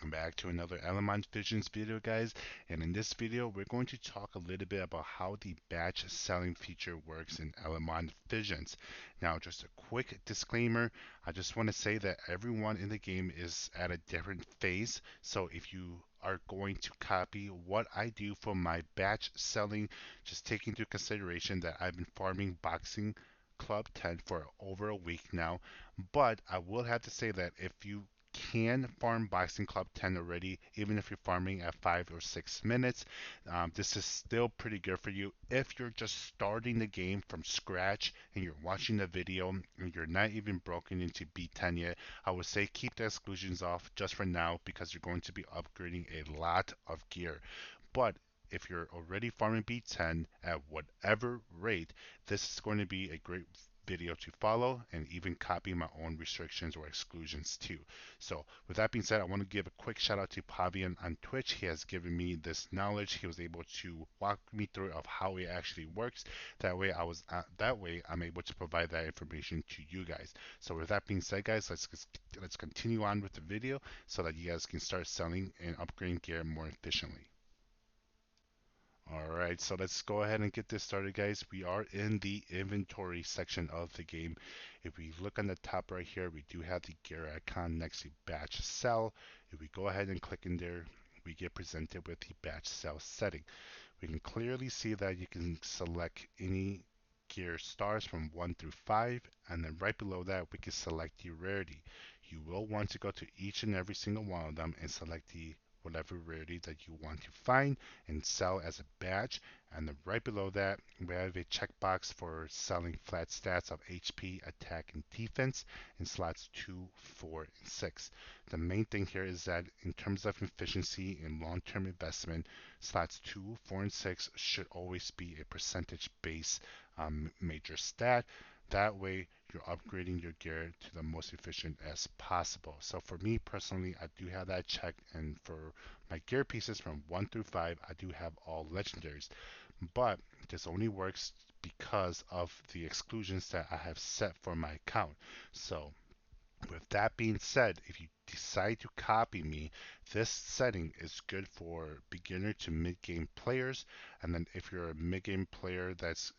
Welcome back to another Element Visions video, guys. And in this video, we're going to talk a little bit about how the batch selling feature works in Element Visions. Now, just a quick disclaimer, I just want to say that everyone in the game is at a different phase. So if you are going to copy what I do for my batch selling, just take into consideration that I've been farming boxing Club 10 for over a week now. But I will have to say that if you can farm Boxing Club 10 already, even if you're farming at 5 or 6 minutes. This is still pretty good for you. If you're just starting the game from scratch and you're watching the video and you're not even broken into B10 yet, I would say keep the exclusions off just for now because you're going to be upgrading a lot of gear. But if you're already farming B10 at whatever rate, this is going to be a great video to follow and even copy my own restrictions or exclusions too. So with that being said, I want to give a quick shout out to Pavian on Twitch. He has given me this knowledge. He was able to walk me through of how it actually works. That way I'm able to provide that information to you guys. So with that being said, guys, let's continue on with the video so that you guys can start selling and upgrading gear more efficiently. Alright, so let's go ahead and get this started, guys. We are in the inventory section of the game. If we look on the top right here, we do have the gear icon next to batch sell. If we go ahead and click in there, we get presented with the batch sell setting. We can clearly see that you can select any gear stars from 1 through 5, and then right below that we can select the rarity. You will want to go to each and every single one of them and select the whatever rarity that you want to find and sell as a badge. And then right below that, we have a checkbox for selling flat stats of HP, attack, and defense in slots 2, 4, and 6. The main thing here is that in terms of efficiency and long-term investment, slots 2, 4, and 6 should always be a percentage base major stat. That way, you're upgrading your gear to the most efficient as possible. So for me personally, I do have that checked, and for my gear pieces from 1 through 5, I do have all legendaries. But this only works because of the exclusions that I have set for my account. So with that being said, if you decide to copy me, this setting is good for beginner to mid-game players. And then if you're a mid-game player that's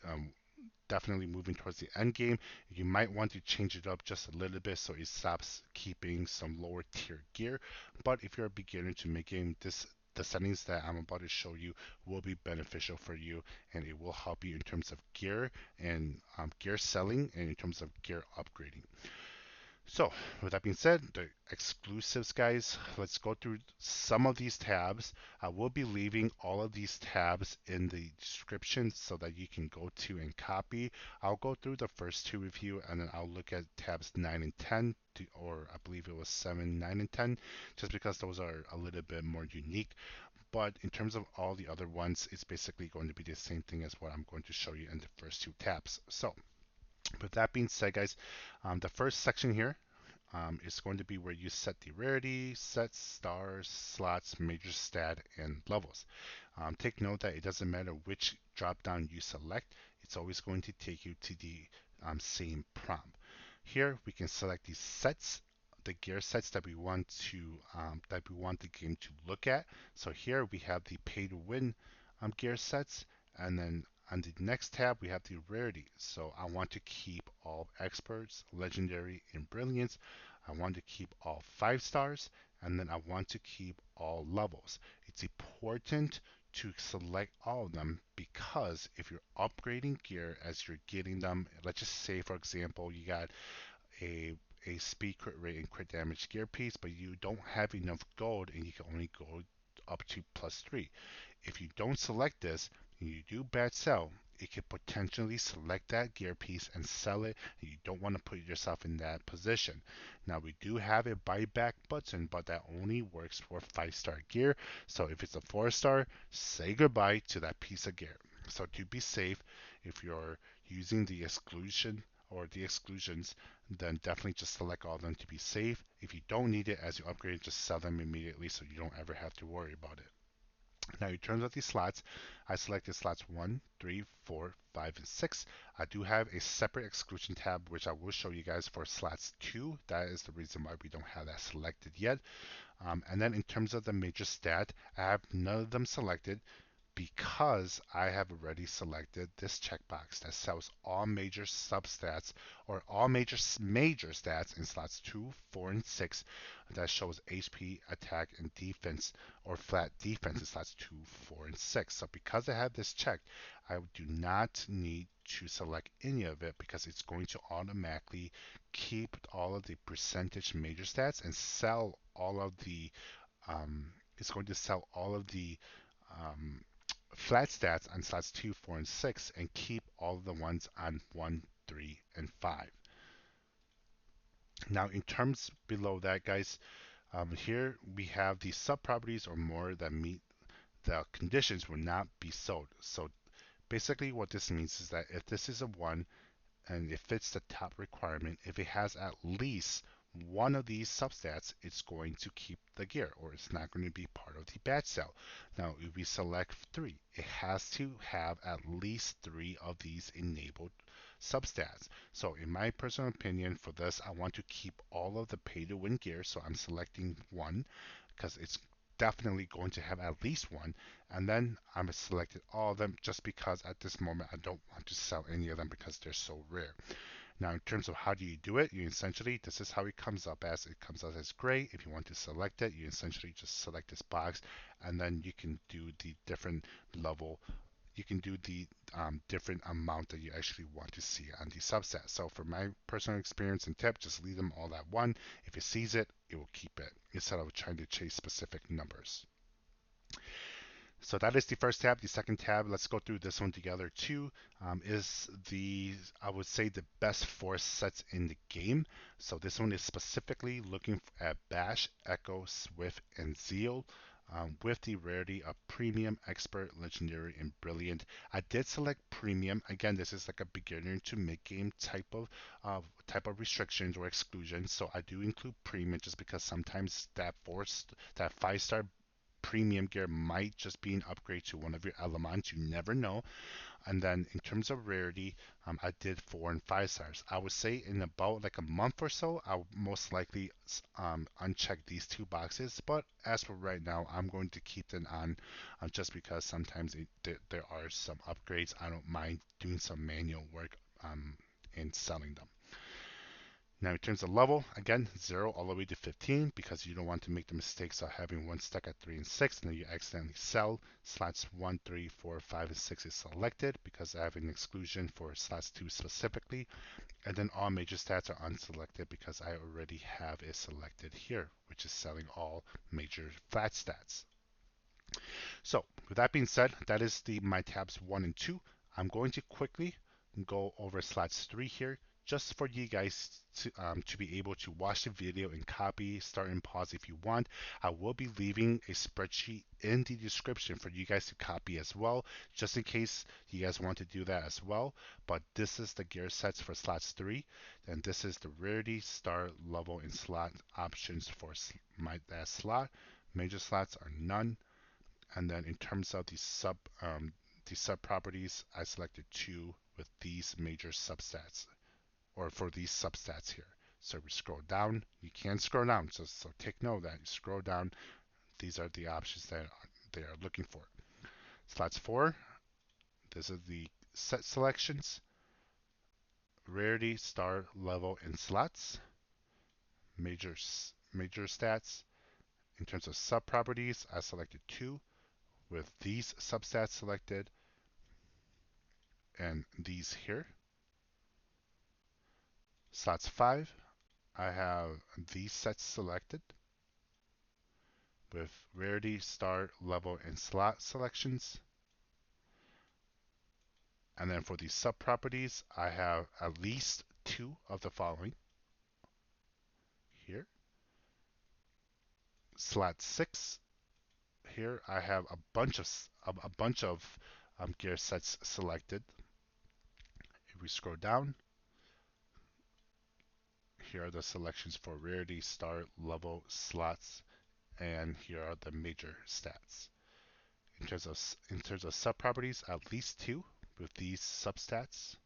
definitely moving towards the end game, you might want to change it up just a little bit so it stops keeping some lower tier gear. But if you're a beginner to mid game, the settings that I'm about to show you will be beneficial for you, and it will help you in terms of gear and gear selling and in terms of gear upgrading. So, with that being said, the exclusives, guys, let's go through some of these tabs. I will be leaving all of these tabs in the description so that you can go to and copy. I'll go through the first two with you, and then I'll look at tabs 9 and 10, or I believe it was 7, 9, and 10, just because those are a little bit more unique. But in terms of all the other ones, it's basically going to be the same thing as what I'm going to show you in the first two tabs. So, with that being said, guys, the first section here is going to be where you set the rarity, sets, stars, slots, major stat, and levels. Take note that it doesn't matter which drop down you select, it's always going to take you to the same prompt. Here we can select these sets, the gear sets that we want the game to look at. So here we have the pay to win gear sets, and then on the next tab we have the rarity. So I want to keep all experts, legendary, and brilliance. I want to keep all 5 stars, and then I want to keep all levels. It's important to select all of them because if you're upgrading gear as you're getting them, let's just say for example you got a speed, crit rate, and crit damage gear piece, but you don't have enough gold and you can only go up to +3. If you don't select this and you do bad sell, it could potentially select that gear piece and sell it, and you don't want to put yourself in that position. Now we do have a buyback button, but that only works for 5-star gear. So if it's a 4-star, say goodbye to that piece of gear. So to be safe, if you're using the exclusion or the exclusions, then definitely just select all of them to be safe. If you don't need it as you upgrade, just sell them immediately so you don't ever have to worry about it. Now, in terms of these slots, I selected slots 1, 3, 4, 5, and 6. I do have a separate exclusion tab, which I will show you guys for slots 2. That is the reason why we don't have that selected yet. And then in terms of the major stat, I have none of them selected because I have already selected this checkbox that sells all major substats or all major stats in slots 2, 4, and 6 that shows HP, attack, and defense or flat defense in slots 2, 4, and 6. So because I have this checked, I do not need to select any of it because it's going to automatically keep all of the percentage major stats and sell all of the it's going to sell all of the um, flat stats on slots 2, 4, and 6 and keep all of the ones on 1, 3, and 5. Now, in terms below that, guys, here we have the sub-properties or more that meet the conditions will not be sold. So basically what this means is that if this is a 1, and it fits the top requirement, if it has at least one of these substats, it's going to keep the gear, or it's not going to be part of the batch sale. Now, if we select 3, it has to have at least 3 of these enabled substats. So in my personal opinion, for this, I want to keep all of the pay-to-win gear, so I'm selecting 1, because it's definitely going to have at least one, and then I'm selected all of them just because at this moment I don't want to sell any of them because they're so rare. Now, in terms of how do you do it, you essentially, this is how it comes up as. It comes up as gray. If you want to select it, you essentially just select this box, and then you can do the different level. You can do the different amount that you actually want to see on the subset. So for my personal experience and tip, just leave them all at 1. If it sees it, it will keep it instead of trying to chase specific numbers. So that is the first tab. The second tab, let's go through this one together too, is I would say, the best force sets in the game. So this one is specifically looking at Bash, Echo, Swift, and Zeal. With the rarity of Premium, Expert, Legendary, and Brilliant. I did select Premium. Again, this is like a beginner to mid-game type of restrictions or exclusions. So I do include Premium just because sometimes that 5-star premium gear might just be an upgrade to one of your elements. You never know. And then in terms of rarity, I did 4 and 5 stars. I would say in about like a month or so, I'll most likely uncheck these 2 boxes. But as for right now, I'm going to keep them on just because sometimes there are some upgrades. I don't mind doing some manual work in selling them. Now in terms of level, again, 0 all the way to 15 because you don't want to make the mistakes of having one stuck at 3 and 6 and then you accidentally sell. Slots 1, 3, 4, 5, and 6 is selected because I have an exclusion for slots 2 specifically. And then all major stats are unselected because I already have it selected here, which is selling all major flat stats. So with that being said, that is my tabs 1 and 2. I'm going to quickly go over slots 3 here just for you guys to be able to watch the video and copy, start and pause if you want. I will be leaving a spreadsheet in the description for you guys to copy as well, just in case you guys want to do that as well. But this is the gear sets for slots 3, and this is the rarity, star, level, and slot options for that slot. Major slots are none. And then in terms of the sub properties, I selected 2 with these major substats, or for these substats here. So we scroll down. You can scroll down, so take note of that. You scroll down. These are the options that they are looking for. Slots 4. This is the set selections, rarity, star, level, and slots. Major stats. In terms of sub properties, I selected 2 with these substats selected and these here. Slots 5, I have these sets selected with rarity, star, level, and slot selections. And then for the sub properties, I have at least 2 of the following here. Slot 6, here I have a bunch of gear sets selected. If we scroll down, here are the selections for rarity, star, level, slots, and here are the major stats. In terms of sub properties, at least 2 with these substats.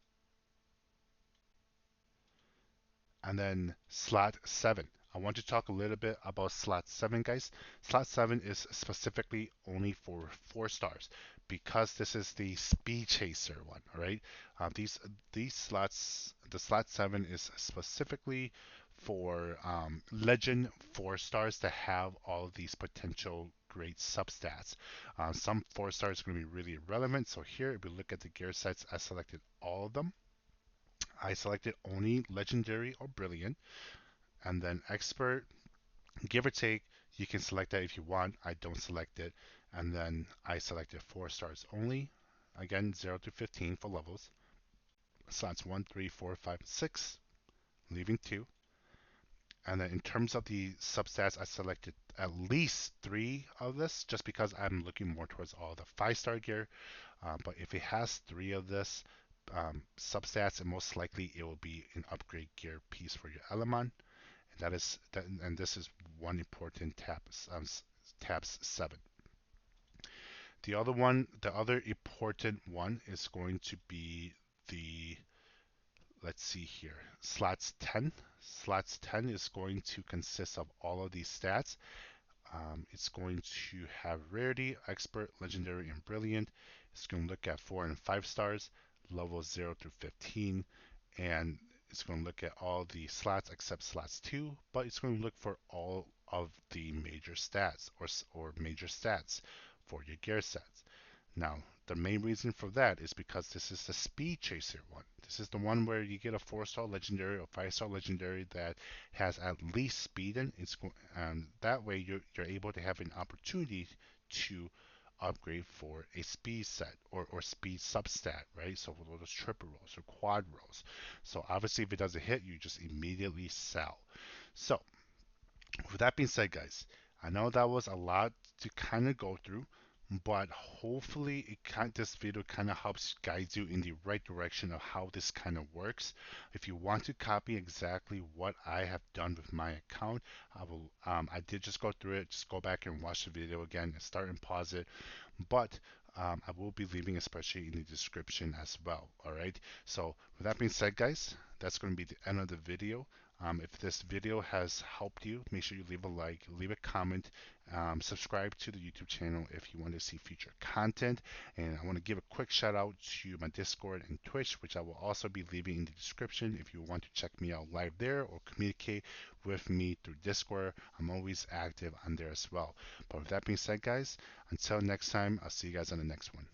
And then slot 7. I want to talk a little bit about slot 7, guys. Slot 7 is specifically only for 4 stars because this is the speed chaser one, all right? These slots, the slot 7 is specifically for legend 4 stars that have all these potential great substats. Some 4 stars are going to be really relevant. So here, if we look at the gear sets, I selected all of them. I selected only legendary or brilliant, and then expert, give or take. You can select that if you want. I don't select it. And then I selected 4 stars only. Again, 0 to 15 for levels. Slots 1, 3, 4, 5, 6, leaving 2. And then in terms of the substats, I selected at least 3 of this just because I'm looking more towards all the 5-star gear. But if it has 3 of this substats, and most likely it will be an upgrade gear piece for your Element. And this is one important tabs 7. The other important one is going to be the, let's see here, slots 10. Slots 10 is going to consist of all of these stats. It's going to have rarity, expert, legendary, and brilliant. It's going to look at 4 and 5 stars, levels 0 through 15, and it's going to look at all the slots except slots 2, but it's going to look for all of the major stats or major stats for your gear sets. Now, the main reason for that is because this is the speed chaser one. This is the one where you get a 4-star legendary or 5-star legendary that has at least speed in. And that way you're able to have an opportunity to upgrade for a speed set or speed substat, right? So for those triple rolls or quad rolls. So obviously if it doesn't hit, you just immediately sell. So with that being said, guys, I know that was a lot to kind of go through, but hopefully this video kind of helps guide you in the right direction of how this kind of works. If you want to copy exactly what I have done with my account, I did just go through it. Just go back and watch the video again and start and pause it. But I will be leaving a spreadsheet in the description as well. All right. So with that being said, guys, that's going to be the end of the video. If this video has helped you, make sure you leave a like, leave a comment, subscribe to the YouTube channel if you want to see future content. And I want to give a quick shout out to my Discord and Twitch, which I will also be leaving in the description if you want to check me out live there or communicate with me through Discord. I'm always active on there as well. But with that being said, guys, until next time, I'll see you guys on the next one.